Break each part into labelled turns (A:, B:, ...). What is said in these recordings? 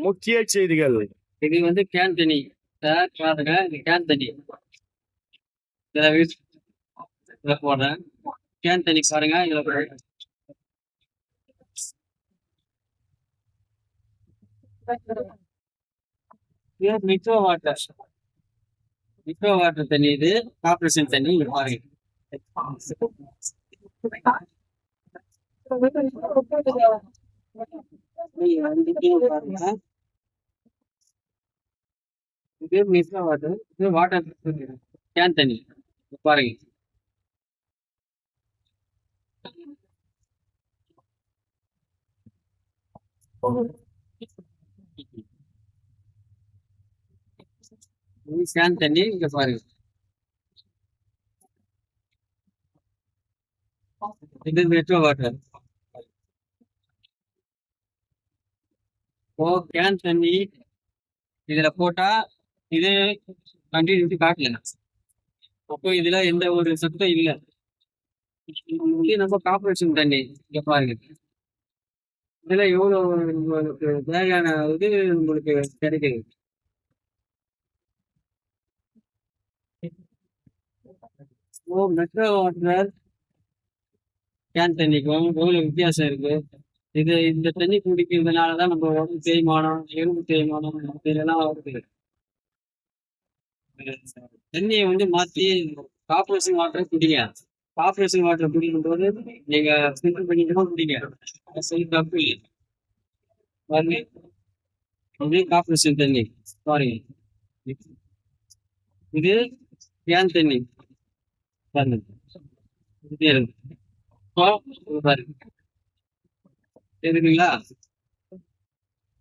A: முக்கிய செய்திகள்.
B: இது வந்து கேன் தண்ணி சார், பாருங்க. இது கேன் தண்ணி இதுல போடுறேன். கேன் தண்ணி பாருங்க. இதுல மிக்ரோ வாட்டர் தண்ணி. இது கார்பரேஷன் தண்ணி. இங்க பாருங்க. இது மிக்ரோ வாட்டர். இது வாட்டர் கேன் தண்ணி பாருங்க. கேன் தண்ணி இங்க பாருங்க. இது மெட்ரோ வாட்டர். கேன் தண்ணி இதுல போட்டா இது கண்டினியூட்டி காட்டல. அப்போ இதுல எந்த ஒரு சத்தம் இல்லை. இது நம்ம கார்பரேஷன் தண்ணி இங்க பாருங்க. இதுல எவ்வளவு உங்களுக்கு தேவையான இது உங்களுக்கு கிடைக்குது. மெட்ரோ வாட்டர் கேன் தண்ணிக்கும் எவ்வளவு வித்தியாசம் இருக்கு. இந்த தண்ணி குடிக்கிறதுனாலதான் நம்ம உடம்பு தேய்மானம், எலும்பு தேய்மானம் இதெல்லாம் வருது. தண்ணியை வந்து மாத்தி கார்பரேஷன் வாட்டர் குடிங்க. கார்பரேஷன் வாட்டர் குடிக்கும் போது நீங்க ஃபில்டர் பண்ணிட்டு தான் குடிங்க. சரி, தப்பு இல்லை. பாருங்க, இது கார்பரேஷன் தண்ணி பாருங்க. இது கேன் தண்ணி பாருங்க. பாருங்க, தெரியுதுங்களா?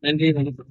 B: நன்றி, வணக்கம்.